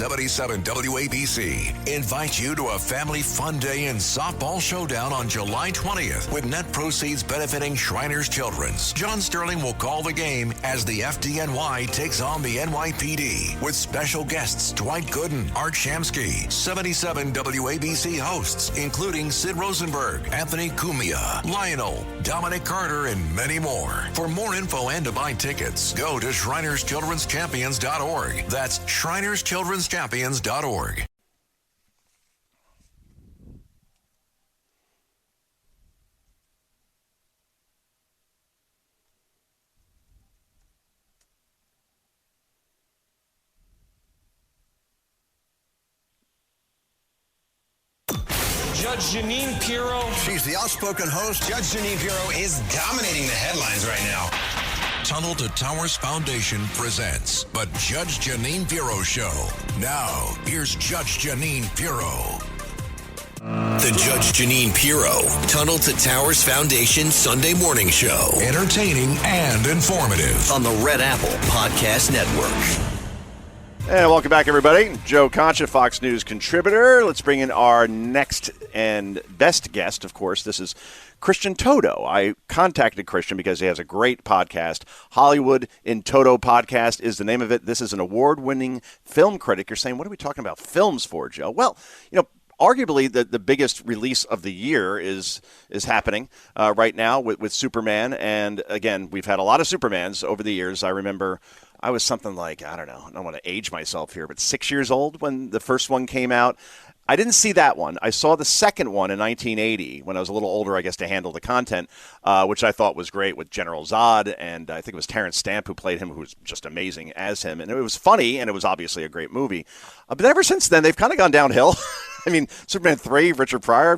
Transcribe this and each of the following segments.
77 WABC invite you to a family fun day in softball showdown on July 20th with net proceeds benefiting Shriners Children's. John Sterling will call the game as the FDNY takes on the NYPD with special guests Dwight Gooden, Art Shamsky, 77 WABC hosts, including Sid Rosenberg, Anthony Cumia, Lionel, Dominic Carter, and many more. For more info and to buy tickets, go to ShrinersChildren'sChampions.org. That's ShrinersChildren'sChampions.org. Judge Jeanine Pirro. She's the outspoken host. Judge Jeanine Pirro is dominating the headlines right now. Tunnel to Towers Foundation presents the Judge Jeanine Pirro Show. Now, here's Judge Jeanine Pirro. The Judge Jeanine Pirro Tunnel to Towers Foundation Sunday Morning Show. Entertaining and informative. On the Red Apple Podcast Network. And welcome back, everybody. Joe Concha, Fox News contributor. Let's bring in our next and best guest, of course. This is Christian Toto. I contacted Christian because he has a great podcast. Hollywood in Toto podcast is the name of it. This is an award-winning film critic. You're saying, what are we talking about films for, Joe? Well, arguably the biggest release of the year is happening right now with Superman. And again, we've had a lot of Supermans over the years. I remember I was something like, I don't want to age myself here, but 6 years old when the first one came out. I didn't see that one. I saw the second one in 1980 when I was a little older, I guess, to handle the content, which I thought was great with General Zod. And I think it was Terrence Stamp who played him, who was just amazing as him. And it was funny, and it was obviously a great movie. But ever since then, they've kind of gone downhill. I mean, Superman 3, Richard Pryor,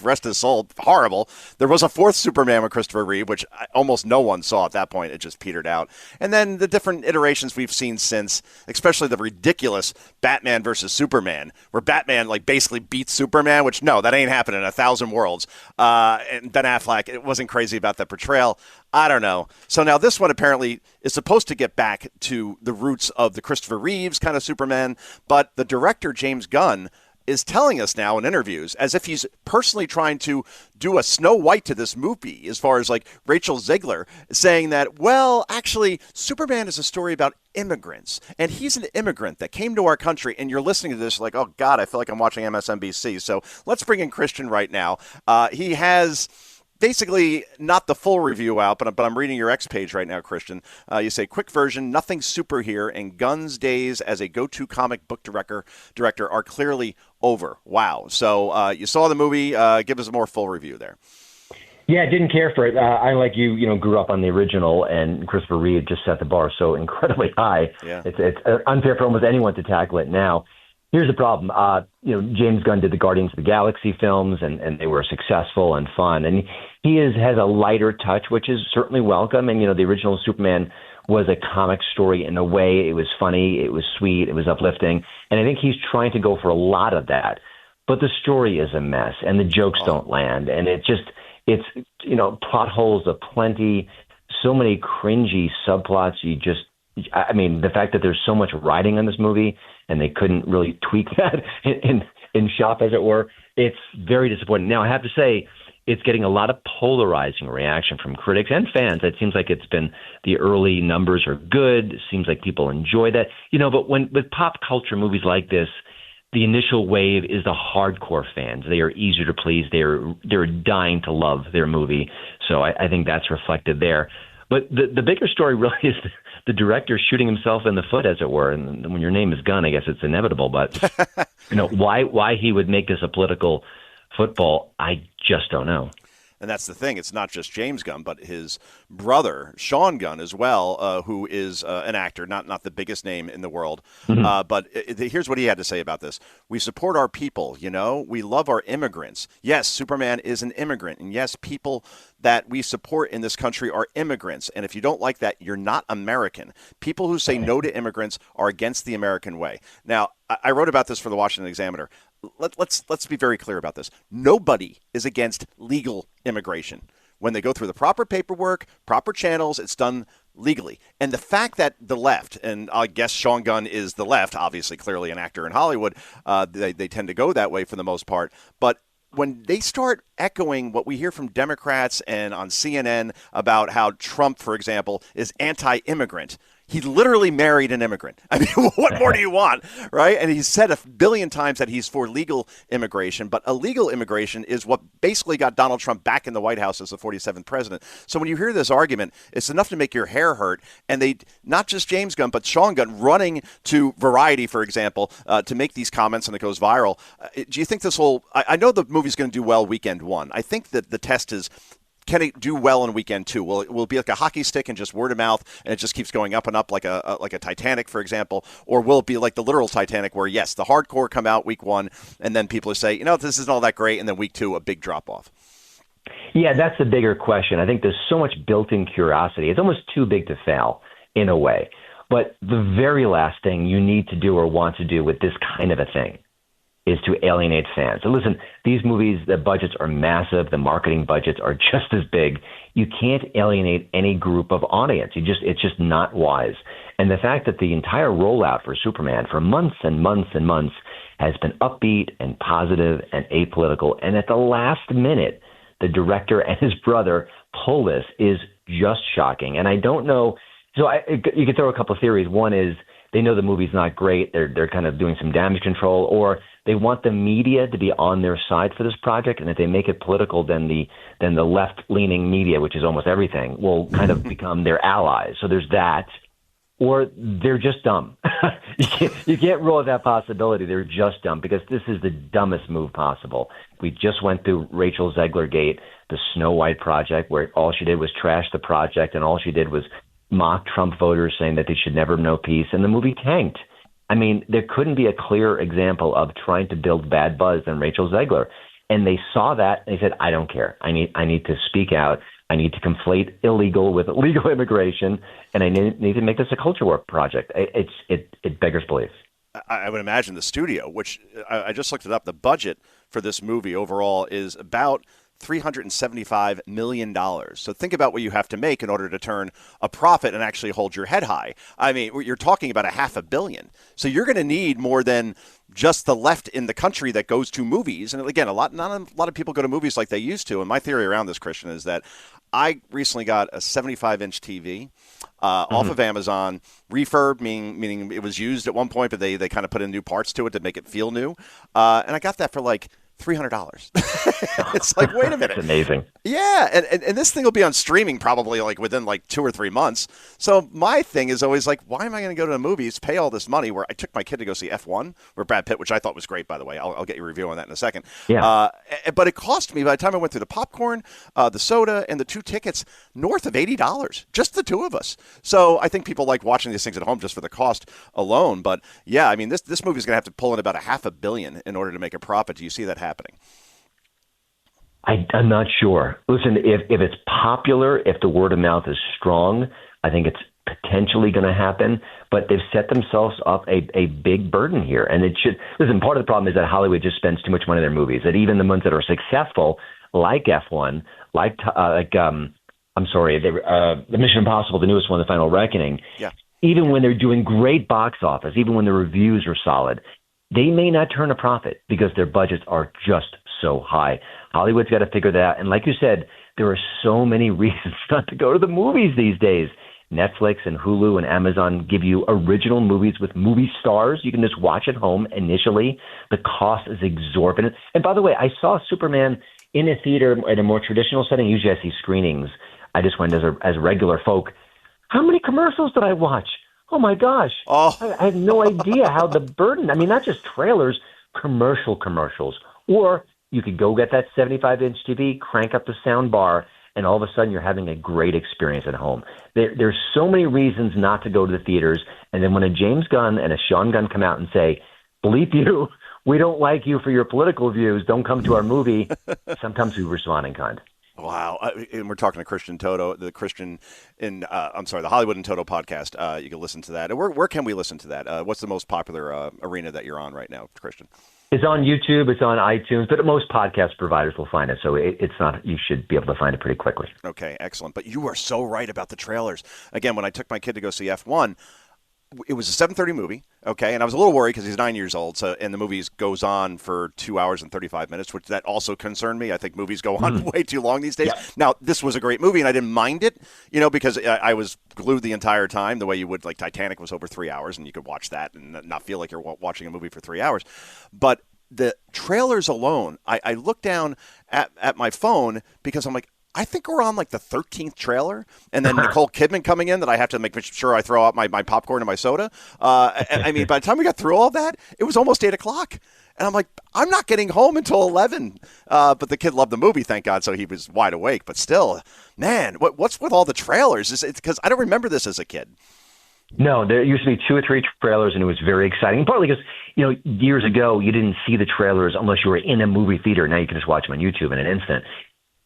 rest his soul, horrible. There was a fourth Superman with Christopher Reeve, which almost no one saw at that point. It just petered out. And then the different iterations we've seen since, especially the ridiculous Batman versus Superman, where Batman basically beats Superman, which, no, that ain't happening in 1,000 worlds. And Ben Affleck, it wasn't crazy about that portrayal. I don't know. So now this one apparently is supposed to get back to the roots of the Christopher Reeves kind of Superman, but the director, James Gunn, is telling us now in interviews as if he's personally trying to do a Snow White to this movie, as far as Rachel Zegler saying that, well, actually, Superman is a story about immigrants, and he's an immigrant that came to our country, and you're listening to this like, oh, God, I feel like I'm watching MSNBC. So let's bring in Christian right now. He has basically not the full review out, but I'm reading your X page right now, Christian. You say, quick version, nothing super here, and Gunn's days as a go-to comic book director are clearly over. Wow. So you saw the movie. Give us a more full review there. Yeah, I didn't care for it. I, like you, grew up on the original, and Christopher Reeve just set the bar so incredibly high. Yeah. It's unfair for almost anyone to tackle it now. Here's the problem. James Gunn did the Guardians of the Galaxy films, and they were successful and fun. And he has a lighter touch, which is certainly welcome. And, the original Superman was a comic story in a way. It was funny. It was sweet. It was uplifting. And I think he's trying to go for a lot of that. But the story is a mess, and the jokes don't land. And it's plot holes aplenty, so many cringy subplots. The fact that there's so much writing on this movie and they couldn't really tweak that in shop, as it were, it's very disappointing. Now, I have to say, it's getting a lot of polarizing reaction from critics and fans. It seems like it's been the early numbers are good. It seems like people enjoy that. But with pop culture movies like this, the initial wave is the hardcore fans. They are easier to please. They're dying to love their movie. So I think that's reflected there. But the bigger story really is the director shooting himself in the foot, as it were. And when your name is Gunn, I guess it's inevitable. But why he would make this a political football, I just don't know. And that's the thing. It's not just James Gunn, but his brother, Sean Gunn, as well, who is an actor, not the biggest name in the world. Mm-hmm. But here's what he had to say about this. We support our people, We love our immigrants. Yes, Superman is an immigrant. And yes, people that we support in this country are immigrants. And if you don't like that, you're not American. People who say no to immigrants are against the American way. Now, I wrote about this for the Washington Examiner. Let's be very clear about this. Nobody is against legal immigration. When they go through the proper paperwork, proper channels, it's done legally. And the fact that the left, and I guess Sean Gunn is the left, obviously clearly an actor in Hollywood, they tend to go that way for the most part. But when they start echoing what we hear from Democrats and on CNN about how Trump, for example, is anti-immigrant, he literally married an immigrant. I mean, what more do you want, right? And he's said a billion times that he's for legal immigration, but illegal immigration is what basically got Donald Trump back in the White House as the 47th president. So when you hear this argument, it's enough to make your hair hurt. And they, not just James Gunn, but Sean Gunn running to Variety, for example, to make these comments, and it goes viral. Do you think this will, I know the movie's going to do well weekend one. I think that the test is, can it do well in weekend two? Will it be like a hockey stick and just word of mouth, and it just keeps going up and up like a Titanic, for example? Or will it be like the literal Titanic, where yes, the hardcore come out week one, and then people say, this isn't all that great, and then week two, a big drop off? Yeah, that's the bigger question. I think there's so much built-in curiosity. It's almost too big to fail in a way. But the very last thing you need to do or want to do with this kind of a thing is to alienate fans. So listen, these movies, the budgets are massive. The marketing budgets are just as big. You can't alienate any group of audience. It's just not wise. And the fact that the entire rollout for Superman for months and months and months has been upbeat and positive and apolitical, and at the last minute, the director and his brother pull this is just shocking. And I don't know. So you could throw a couple of theories. One is they know the movie's not great. They're kind of doing some damage control, or they want the media to be on their side for this project. And if they make it political, then the left-leaning media, which is almost everything, will kind of become their allies. So there's that. Or they're just dumb. You can't rule out that possibility. They're just dumb, because this is the dumbest move possible. We just went through Rachel Zegler Gate, the Snow White project, where all she did was trash the project, and all she did was mock Trump voters, saying that they should never know peace, and the movie tanked. I mean, there couldn't be a clearer example of trying to build bad buzz than Rachel Zegler. And they saw that, and they said, I don't care. I need to speak out. I need to conflate illegal with legal immigration, and I need to make this a culture war project. It beggars belief. I would imagine the studio, which I just looked it up, the budget for this movie overall is about $375 million. So think about what you have to make in order to turn a profit and actually hold your head high. I mean, you're talking about $500 million. So you're going to need more than just the left in the country that goes to movies. And again, not a lot of people go to movies like they used to. And my theory around this, Christian, is that I recently got a 75-inch TV off of Amazon, refurb, meaning it was used at one point, but they kind of put in new parts to it to make it feel new. And I got that for like $300. It's like, wait a minute. That's amazing. Yeah, and this thing will be on streaming probably like within like 2 or 3 months. So my thing is always like, why am I going to go to the movies, pay all this money? Where I took my kid to go see F1 with Brad Pitt, which I thought was great, by the way. I'll get your review on that in a second. Yeah. But it cost me, by the time I went through the popcorn, the soda, and the 2 tickets, north of $80, just the two of us. So I think people like watching these things at home just for the cost alone. But yeah, I mean, this movie is going to have to pull in about $500 million in order to make a profit. Do you see that happening? I'm not sure. Listen, if it's popular, if the word of mouth is strong, I think it's potentially going to happen. But they've set themselves up a big burden here. And it should. Listen, part of the problem is that Hollywood just spends too much money on their movies. That even the ones that are successful, like F1, the Mission Impossible, the newest one, The Final Reckoning, yeah. Even when they're doing great box office, even when the reviews are solid, they may not turn a profit because their budgets are just so high. Hollywood's got to figure that out. And like you said, there are so many reasons not to go to the movies these days. Netflix and Hulu and Amazon give you original movies with movie stars. You can just watch at home initially. The cost is exorbitant. And by the way, I saw Superman in a theater in a more traditional setting. Usually I see screenings. I just went as regular folk. How many commercials did I watch? Oh, my gosh. Oh. I have no idea how the burden, I mean, not just trailers, commercials. Or you could go get that 75-inch TV, crank up the sound bar, and all of a sudden you're having a great experience at home. There's so many reasons not to go to the theaters. And then when a James Gunn and a Sean Gunn come out and say, bleep you, we don't like you for your political views, don't come to our movie, sometimes we respond in kind. Wow. And we're talking to Christian Toto, the Hollywood and Toto podcast. You can listen to that. Where can we listen to that? What's the most popular arena that you're on right now, Christian? It's on YouTube, it's on iTunes, but most podcast providers will find it. So it's not, you should be able to find it pretty quickly. Okay, excellent. But you are so right about the trailers. Again, when I took my kid to go see F1, it was a 7:30 movie, okay, and I was a little worried because he's 9 years old, and the movie goes on for 2 hours and 35 minutes, which that also concerned me. I think movies go on way too long these days. Yeah. Now, this was a great movie, and I didn't mind it, because I was glued the entire time, the way you would, like Titanic was over 3 hours, and you could watch that and not feel like you're watching a movie for 3 hours. But the trailers alone, I looked down at my phone because I'm like, I think we're on like the 13th trailer, and then Nicole Kidman coming in that I have to make sure I throw out my popcorn and my soda. I mean, by the time we got through all that, it was almost 8 o'clock. And I'm like, I'm not getting home until 11. But the kid loved the movie, thank God, so he was wide awake. But still, man, what's with all the trailers? It's because I don't remember this as a kid. No, there used to be 2 or 3 trailers, and it was very exciting. Partly because, years ago, you didn't see the trailers unless you were in a movie theater. Now you can just watch them on YouTube in an instant.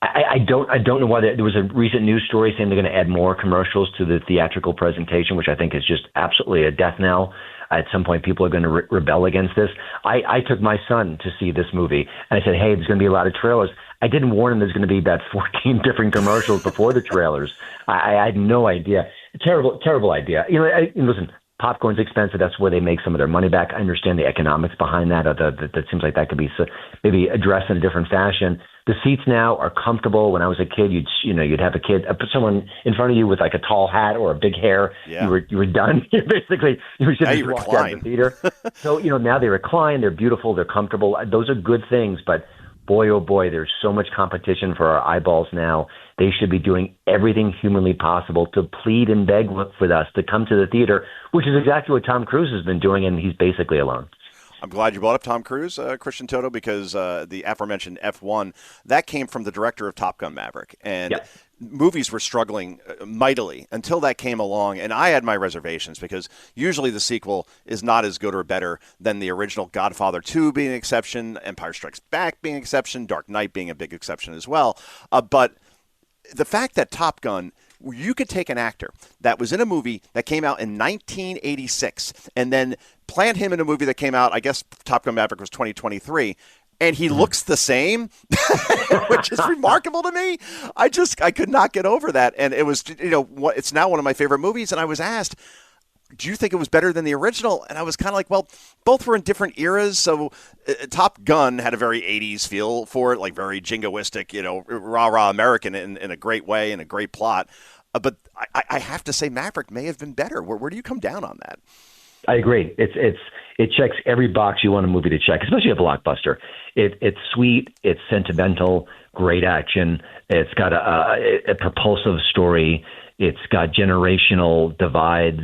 I don't know why there was a recent news story saying they're going to add more commercials to the theatrical presentation, which I think is just absolutely a death knell. At some point, people are going to rebel against this. I took my son to see this movie, and I said, hey, there's going to be a lot of trailers. I didn't warn him there's going to be about 14 different commercials before the trailers. I had no idea. Terrible idea. Listen, popcorn's expensive. That's where they make some of their money back. I understand the economics behind that. That seems like that could be maybe addressed in a different fashion. The seats now are comfortable. When I was a kid, you'd have someone in front of you with like a tall hat or a big hair. Yeah. You were done. Basically, you should just walk out of the theater. So now they recline. They're beautiful. They're comfortable. Those are good things. But boy, oh boy, there's so much competition for our eyeballs now. They should be doing everything humanly possible to plead and beg with us to come to the theater, which is exactly what Tom Cruise has been doing, and he's basically alone. I'm glad you brought up Tom Cruise, Christian Toto, because the aforementioned F1, that came from the director of Top Gun Maverick. And movies were struggling mightily until that came along. And I had my reservations because usually the sequel is not as good or better than the original. Godfather 2 being an exception, Empire Strikes Back being an exception, Dark Knight being a big exception as well. But the fact that Top Gun, you could take an actor that was in a movie that came out in 1986 and then plant him in a movie that came out, I guess Top Gun Maverick was 2023, and he looks the same, which is remarkable to me. I could not get over that. And it was, it's now one of my favorite movies. And I was asked, do you think it was better than the original? And I was kind of like, well, both were in different eras. So Top Gun had a very 80s feel for it, like very jingoistic, rah-rah American in a great way and a great plot. But I have to say Maverick may have been better. Where do you come down on that? I agree. It checks every box you want a movie to check, especially a blockbuster. It's sweet. It's sentimental. Great action. It's got a propulsive story. It's got generational divides.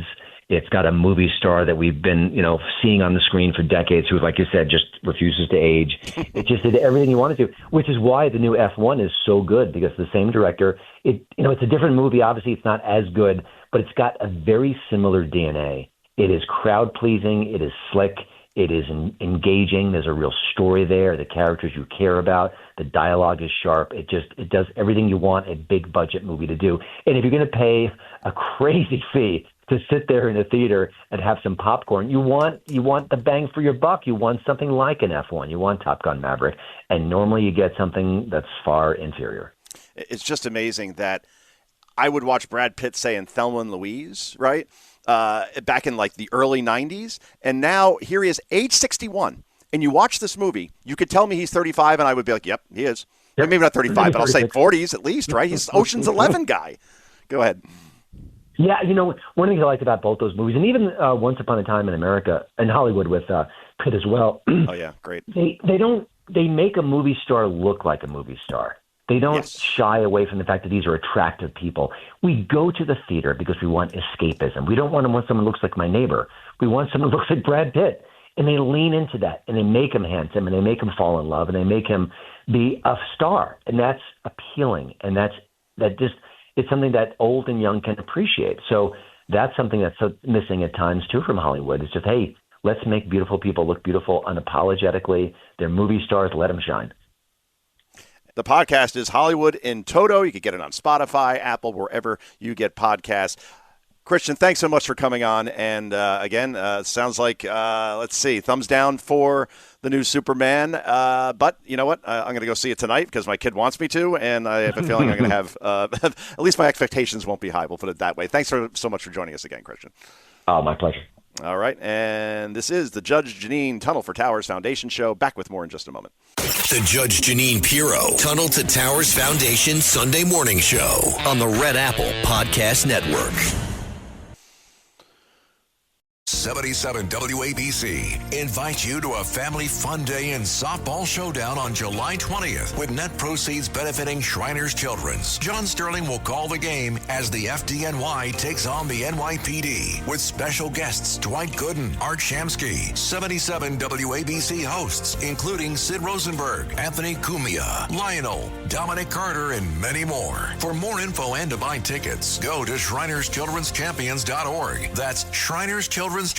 It's got a movie star that we've been, seeing on the screen for decades who, like you said, just refuses to age. It just did everything you wanted to, which is why the new F1 is so good, because the same director, it's a different movie. Obviously, it's not as good, but it's got a very similar DNA. It is crowd pleasing. It is slick. It is engaging. There's a real story there. The characters you care about. The dialogue is sharp. It does everything you want a big budget movie to do. And if you're going to pay a crazy fee to sit there in a theater and have some popcorn, you want the bang for your buck. You want something like an F1. You want Top Gun Maverick. And normally you get something that's far inferior. It's just amazing that I would watch Brad Pitt, say, in Thelma and Louise, right? Back in like the early 90s. And now here he is, age 61. And you watch this movie, you could tell me he's 35, and I would be like, yep, he is. Yep. Maybe not 35, but I'll say 40s at least, right? He's Ocean's 11 guy. Go ahead. Yeah, one thing I liked about both those movies, and even Once Upon a Time in America and Hollywood with Pitt as well. Oh yeah, great. They make a movie star look like a movie star. They don't shy away from the fact that these are attractive people. We go to the theater because we want escapism. We don't want someone who looks like my neighbor. We want someone who looks like Brad Pitt. And they lean into that, and they make him handsome, and they make him fall in love, and they make him be a star. And that's appealing, and it's something that old and young can appreciate. So that's something that's so missing at times, too, from Hollywood. It's just, hey, let's make beautiful people look beautiful unapologetically. They're movie stars. Let them shine. The podcast is Hollywood in Toto. You can get it on Spotify, Apple, wherever you get podcasts. Christian, thanks so much for coming on. And again, sounds like, let's see, thumbs down for the new Superman. But you know what? I'm going to go see it tonight because my kid wants me to. And I have a feeling I'm going to have, at least my expectations won't be high. We'll put it that way. Thanks so much for joining us again, Christian. Oh, my pleasure. All right. And this is the Judge Jeanine Tunnel for Towers Foundation show. Back with more in just a moment. The Judge Jeanine Pirro Tunnel to Towers Foundation Sunday morning show on the Red Apple Podcast Network. 77 WABC invites you to a family fun day and softball showdown on July 20th with net proceeds benefiting Shriners Children's. John Sterling will call the game as the FDNY takes on the NYPD with special guests Dwight Gooden, Art Shamsky, 77 WABC hosts including Sid Rosenberg, Anthony Cumia, Lionel, Dominic Carter, and many more. For more info and to buy tickets, go to ShrinersChildren'sChampions.org. That's ShrinersChildren'sChampions.org.